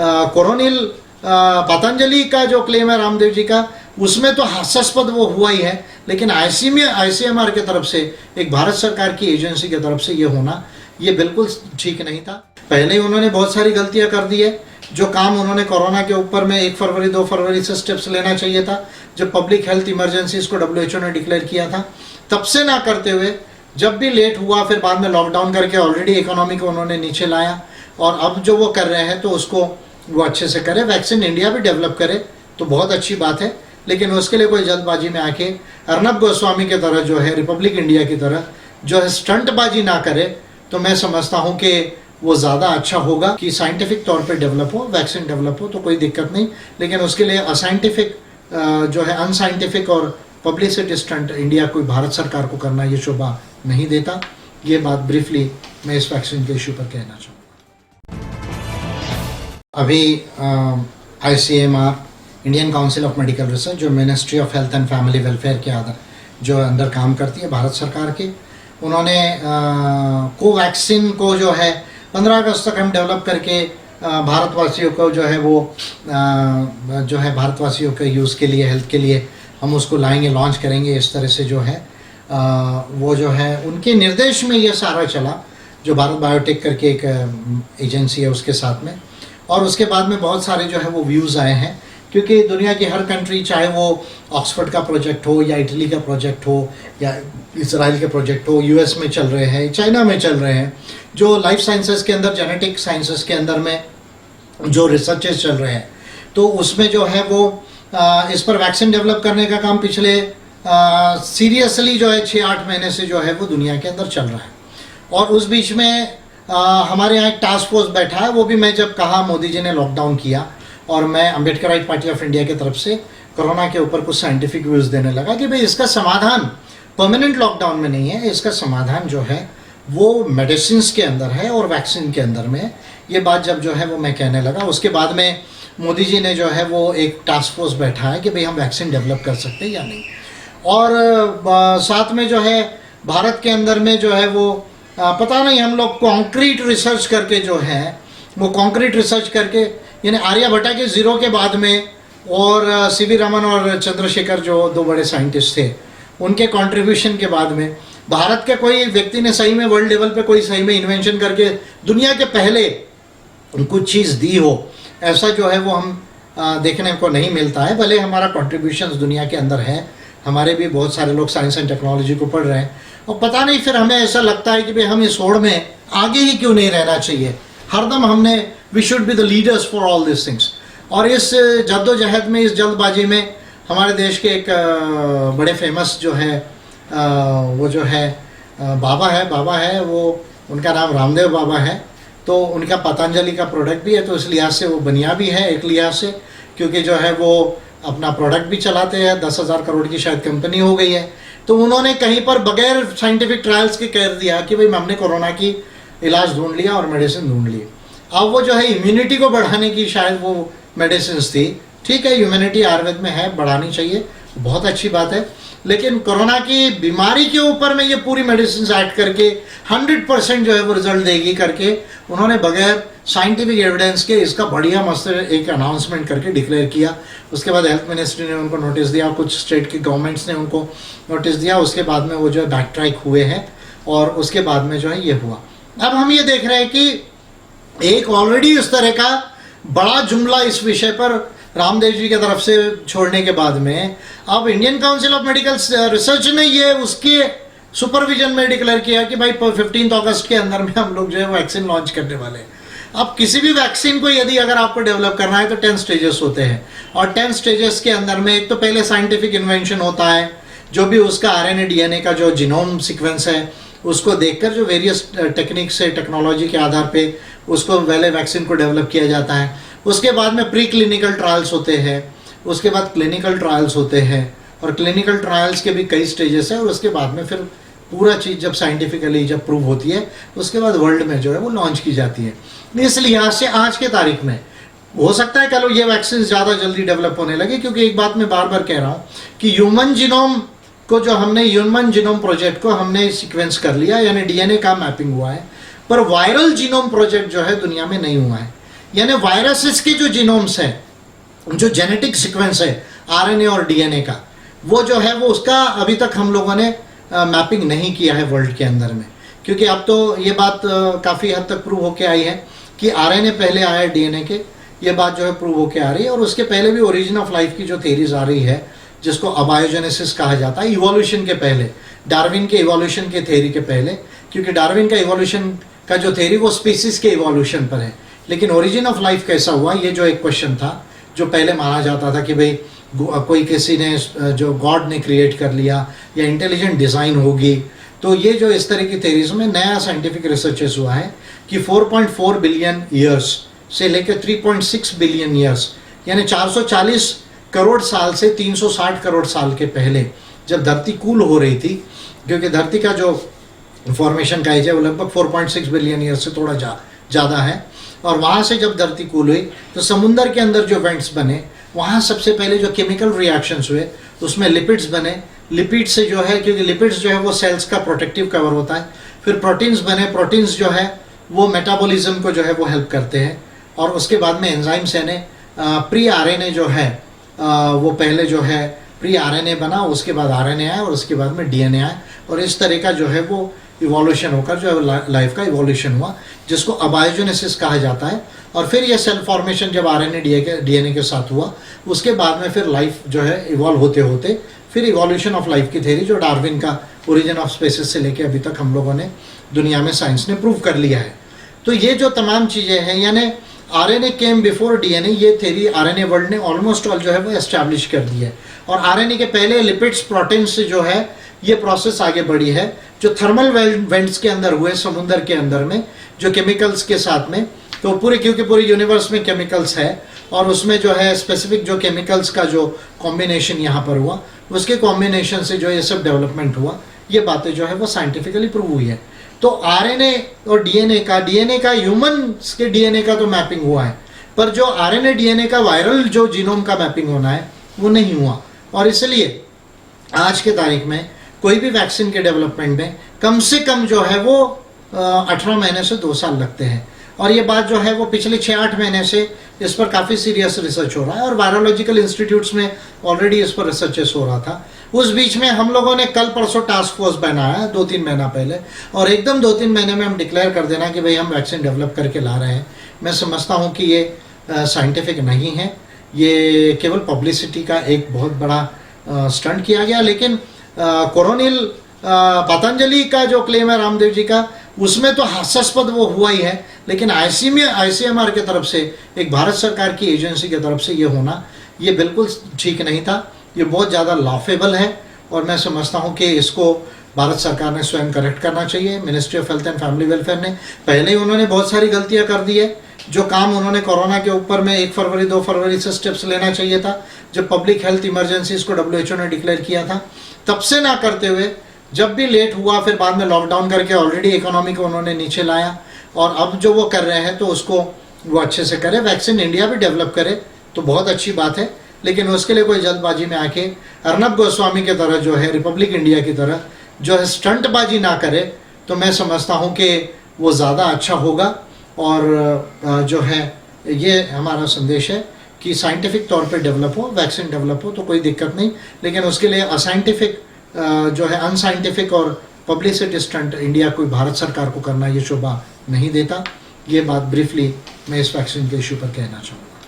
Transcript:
कोरोनिल पतंजलि का जो क्लेम है रामदेव जी का, उसमें तो हास्यास्पद वो हुआ ही है, लेकिन आईसीएमआर की तरफ से, एक भारत सरकार की एजेंसी की तरफ से ये होना ये बिल्कुल ठीक नहीं था। पहले ही उन्होंने बहुत सारी गलतियां कर दी है। जो काम उन्होंने कोरोना के ऊपर में 1 फरवरी 2 फरवरी से स्टेप्स लेना चाहिए था, जब पब्लिक हेल्थ इमरजेंसी इसको WHO ने डिक्लेयर किया था, तब से ना करते हुए जब भी लेट हुआ, फिर बाद में लॉकडाउन करके ऑलरेडी इकोनॉमी को उन्होंने नीचे लाया, और अब जो वो कर रहे हैं तो उसको वो अच्छे से करे। वैक्सीन इंडिया भी डेवलप करे तो बहुत अच्छी बात है, लेकिन उसके लिए कोई जल्दबाजी में आके अर्नब गोस्वामी की तरह जो है, रिपब्लिक इंडिया की तरह जो है स्टंटबाजी ना करे, तो मैं समझता हूँ कि वो ज़्यादा अच्छा होगा कि साइंटिफिक तौर पे डेवलप हो, वैक्सीन डेवलप हो तो कोई दिक्कत नहीं, लेकिन उसके लिए असाइंटिफिक जो है अनसाइंटिफिक और पब्लिसिटी स्टंट इंडिया कोई भारत सरकार को करना ये शोभा नहीं देता। ये बात ब्रीफली मैं इस वैक्सीन के इशू पर कहना चाहूँगा। अभी ICMR, Indian Council of Medical Research, जो Ministry of Health and Family Welfare के जो अंदर काम करती है भारत सरकार के, उन्होंने कोवैक्सीन को जो है 15 अगस्त तक हम डेवलप करके भारतवासियों को जो है वो जो है भारतवासियों के यूज़ के लिए, हेल्थ के लिए हम उसको लाएंगे, लॉन्च करेंगे। इस तरह से जो है वो जो है उनके निर्देश में ये सारा चला, जो भारत बायोटेक करके एक एजेंसी है उसके साथ में। और उसके बाद में बहुत सारे जो है वो व्यूज़ आए हैं, क्योंकि दुनिया की हर कंट्री, चाहे वो ऑक्सफोर्ड का प्रोजेक्ट हो या इटली का प्रोजेक्ट हो या इसराइल के प्रोजेक्ट हो, US में चल रहे हैं, चाइना में चल रहे हैं, जो लाइफ साइंसेस के अंदर, जेनेटिक साइंसेस के अंदर में जो रिसर्चेस चल रहे हैं, तो उसमें जो है वो इस पर वैक्सीन डेवलप करने का काम पिछले सीरियसली जो है 6-8 महीने से जो है वो दुनिया के अंदर चल रहा है। और उस बीच में हमारे यहाँ एक टास्क फोर्स बैठा है, वो भी मैं जब कहा मोदी जी ने लॉकडाउन किया और मैं अम्बेडकराइट पार्टी ऑफ इंडिया की तरफ से कोरोना के ऊपर कुछ साइंटिफिक व्यूज़ देने लगा कि भाई इसका समाधान परमानेंट लॉकडाउन में नहीं है, इसका समाधान जो है वो मेडिसिन के अंदर है और वैक्सीन के अंदर में। ये बात जब जो है वो मैं कहने लगा, उसके बाद में मोदी जी ने जो है वो एक टास्क फोर्स बैठा है कि भाई हम वैक्सीन डेवलप कर सकते हैं या नहीं। और साथ में जो है भारत के अंदर में जो है वो पता नहीं, हम लोग कॉन्क्रीट रिसर्च करके जो है वो कॉन्क्रीट रिसर्च करके, यानी आर्यभट्टा के ज़ीरो के बाद में और CV रमन और चंद्रशेखर जो 2 बड़े साइंटिस्ट थे, उनके कंट्रीब्यूशन के बाद में भारत के कोई व्यक्ति ने सही में वर्ल्ड लेवल पे कोई सही में इन्वेंशन करके दुनिया के पहले कुछ चीज़ दी हो, ऐसा जो है वो हम देखने को नहीं मिलता है। भले हमारा कंट्रीब्यूशंस दुनिया के अंदर है, हमारे भी बहुत सारे लोग साइंस एंड टेक्नोलॉजी को पढ़ रहे हैं, और पता नहीं फिर हमें ऐसा लगता है कि भाई हम इस होड़ में आगे ही क्यों नहीं रहना चाहिए। हरदम हमने we should be the leaders for all this things. और इस जद्दोजहद में, इस जल्दबाजी में हमारे देश के एक बड़े फेमस जो है वो जो है बाबा है वो, उनका नाम रामदेव बाबा है, तो उनका पतंजलि का प्रोडक्ट भी है, तो इस लिहाज से वो बनिया भी है एक लिहाज से, क्योंकि जो है वो अपना प्रोडक्ट भी चलाते हैं। 10,000 करोड़ की शायद कंपनी हो गई है। तो उन्होंने कहीं पर बगैर साइंटिफिक ट्रायल्स के कह दिया कि भाई हमने कोरोना की इलाज ढूंढ लिया और मेडिसिन ढूंढ ली। अब वो जो है इम्यूनिटी को बढ़ाने की शायद वो मेडिसिन थी, ठीक है, इम्यूनिटी आयुर्वेद में है, बढ़ानी चाहिए, बहुत अच्छी बात है, लेकिन कोरोना की बीमारी के ऊपर में ये पूरी मेडिसिन ऐड करके 100% जो है वो रिजल्ट देगी करके उन्होंने बगैर साइंटिफिक एविडेंस के इसका बढ़िया मस्त एक अनाउंसमेंट करके डिक्लेयर किया। उसके बाद हेल्थ मिनिस्ट्री ने उनको नोटिस दिया, कुछ स्टेट की गवर्नमेंट्स ने उनको नोटिस दिया, उसके बाद में वो जो है बैक ट्रैक हुए हैं और उसके बाद में जो है ये हुआ। अब हम ये देख रहे हैं कि एक ऑलरेडी इस तरह का बड़ा जुमला इस विषय पर रामदेव जी की तरफ से छोड़ने के बाद में अब Indian Council of Medical research ने ये उसके सुपरविजन में डिक्लेयर किया कि भाई 15 अगस्त के अंदर में हम लोग जो है वैक्सीन लॉन्च करने वाले हैं। अब किसी भी वैक्सीन को यदि अगर आपको डेवलप करना है तो 10 स्टेजेस होते हैं, और 10 स्टेजेस के अंदर में एक तो पहले साइंटिफिक इन्वेंशन होता है, जो भी उसका RNA DNA का जो जीनोम सीक्वेंस है उसको देखकर जो वेरियस टेक्निक से, टेक्नोलॉजी के आधार पे उसको पहले वैक्सीन को डेवलप किया जाता है। उसके बाद में प्री क्लिनिकल ट्रायल्स होते हैं, उसके बाद क्लिनिकल ट्रायल्स होते हैं, और क्लिनिकल ट्रायल्स के भी कई स्टेजेस हैं, और उसके बाद में फिर पूरा चीज़ जब साइंटिफिकली जब प्रूव होती है उसके बाद वर्ल्ड में जो है वो लॉन्च की जाती है। इस लिहाज से आज के तारीख में हो सकता है कल ये वैक्सीन ज़्यादा जल्दी डेवलप होने लगे, क्योंकि एक बात मैं बार बार कह रहा हूँ कि ह्यूमन जीनोम को जो हमने ह्यूमन जीनोम प्रोजेक्ट को हमने सीक्वेंस कर लिया, यानी DNA का मैपिंग हुआ है, पर वायरल जीनोम प्रोजेक्ट जो है दुनिया में नहीं हुआ है। यानी वायरसेस के जो जीनोम्स है, जो जेनेटिक सीक्वेंस है आरएनए और डीएनए का, वो जो है वो उसका अभी तक हम लोगों ने मैपिंग नहीं किया है वर्ल्ड के अंदर में, क्योंकि अब तो ये बात काफ़ी हद तक प्रूव होके आई है कि आरएनए पहले आया है डीएनए के, ये बात जो है प्रूव होके आ रही है। और उसके पहले भी ओरिजिन ऑफ लाइफ की जो थेरीज आ रही है, जिसको अबायोजेनेसिस कहा जाता है, इवोल्यूशन के पहले, डार्विन के इवोल्यूशन के थेरी के पहले, क्योंकि डार्विन का इवोल्यूशन का जो थेरी वो स्पीसीज के इवोल्यूशन पर है, लेकिन ओरिजिन ऑफ लाइफ कैसा हुआ, ये जो एक क्वेश्चन था जो पहले माना जाता था कि भाई कोई किसी ने जो गॉड ने क्रिएट कर लिया या इंटेलिजेंट डिज़ाइन होगी, तो ये जो इस तरह की थेरीज में नया साइंटिफिक रिसर्चेस हुआ है कि 4.4 बिलियन ईयर्स से लेकर 3.6 बिलियन ईयर्स, यानी 440 करोड़ साल से 360 करोड़ साल के पहले जब धरती कूल हो रही थी, क्योंकि धरती का जो फॉर्मेशन का एज है वो लगभग 4.6 बिलियन ईयर से थोड़ा ज़्यादा है, और वहाँ से जब धरती कूल हुई तो समुंदर के अंदर जो वेंट्स बने, वहाँ सबसे पहले जो केमिकल रिएक्शंस हुए उसमें लिपिड्स बने। लिपिड से जो है, क्योंकि लिपिड्स जो है वो सेल्स का प्रोटेक्टिव कवर होता है, फिर प्रोटीन्स बने। प्रोटीन्स जो है वो मेटाबॉलिज्म को जो है वो हेल्प करते हैं, और उसके बाद में एंजाइम्स यानी प्री आरएनए जो है वो पहले जो है प्री आरएनए बना, उसके बाद आरएनए आया और उसके बाद में डीएनए आया, और इस तरह का जो है वो इवोल्यूशन होकर जो है लाइफ का इवोल्यूशन हुआ, जिसको अबायोजेनेसिस कहा जाता है। और फिर ये सेल फॉर्मेशन जब आरएनए डीएनए के साथ हुआ, उसके बाद में फिर लाइफ जो है इवॉल्व होते होते फिर इवोल्यूशन ऑफ लाइफ की थ्योरी, जो डार्विन का ओरिजिन ऑफ स्पेसिस से लेके अभी तक हम लोगों ने दुनिया में साइंस ने प्रूव कर लिया है। तो ये जो तमाम चीज़ें हैं, यानी आरएनए केम बिफोर डीएनए, ये थ्योरी आरएनए वर्ल्ड ने ऑलमोस्ट ऑल जो है वो एस्टैब्लिश कर दी है। और आरएनए के पहले लिपिड्स प्रोटीन से जो है ये प्रोसेस आगे बढ़ी है, जो थर्मल वेंट्स के अंदर हुए समुंदर के अंदर में, जो केमिकल्स के साथ में, तो पूरे क्योंकि पूरे यूनिवर्स में केमिकल्स है, और उसमें जो है स्पेसिफिक जो केमिकल्स का जो कॉम्बिनेशन यहाँ पर हुआ, उसके कॉम्बिनेशन से जो ये सब डेवलपमेंट हुआ, ये बातें जो है वो साइंटिफिकली प्रूव हुई है। तो आरएनए और डीएनए का ह्यूमन्स के डीएनए का तो मैपिंग हुआ है, पर जो आरएनए डीएनए का वायरल जो जीनोम का मैपिंग होना है वो नहीं हुआ। और इसलिए आज के तारीख में कोई भी वैक्सीन के डेवलपमेंट में कम से कम जो है वो 18 महीने से 2 साल लगते हैं। और ये बात जो है वो पिछले 6-8 महीने से इस पर काफ़ी सीरियस रिसर्च हो रहा है, और वायरोलॉजिकल इंस्टीट्यूट्स में ऑलरेडी इस पर रिसर्चेस हो रहा था। उस बीच में हम लोगों ने कल परसों टास्क फोर्स बनाया 2-3 महीना पहले, और एकदम 2-3 महीने में हम डिक्लेयर कर देना कि भाई हम वैक्सीन डेवलप करके ला रहे हैं, मैं समझता हूँ कि ये साइंटिफिक नहीं है, ये केवल पब्लिसिटी का एक बहुत बड़ा स्टंट किया गया। लेकिन कोरोनिल पतंजलि का जो क्लेम है रामदेव जी का, उसमें तो हास्यास्पद वो हुआ ही है, लेकिन आईसीएमआर की तरफ से, एक भारत सरकार की एजेंसी की तरफ से ये होना, ये बिल्कुल ठीक नहीं था, ये बहुत ज़्यादा लॉफेबल है। और मैं समझता हूँ कि इसको भारत सरकार ने स्वयं करेक्ट करना चाहिए। Ministry of Health and Family welfare ने पहले ही उन्होंने बहुत सारी गलतियाँ कर दी है। जो काम उन्होंने कोरोना के ऊपर में 1 फरवरी 2 फरवरी से स्टेप्स लेना चाहिए था, जब पब्लिक हेल्थ इमरजेंसीज को WHO ने डिक्लेयर किया था, तब से ना करते हुए जब भी लेट हुआ, फिर बाद में लॉकडाउन करके ऑलरेडी इकोनॉमी को उन्होंने नीचे लाया, और अब जो वो कर रहे हैं तो उसको वो अच्छे से करे। वैक्सीन इंडिया भी डेवलप करे तो बहुत अच्छी बात है, लेकिन उसके लिए कोई जल्दबाजी में आके अर्नब गोस्वामी की तरह जो है, रिपब्लिक इंडिया की तरह जो है स्टंटबाजी ना करे, तो मैं समझता हूँ कि वो ज़्यादा अच्छा होगा। और जो है ये हमारा संदेश है कि साइंटिफिक तौर पे डेवलप हो, वैक्सीन डेवलप हो तो कोई दिक्कत नहीं, लेकिन उसके लिए असाइंटिफिक जो है अनसाइंटिफिक और पब्लिसिटी स्टंट इंडिया कोई भारत सरकार को करना ये शोभा नहीं देता। ये बात ब्रीफली मैं इस वैक्सीन के इशू पर कहना चाहूँगा।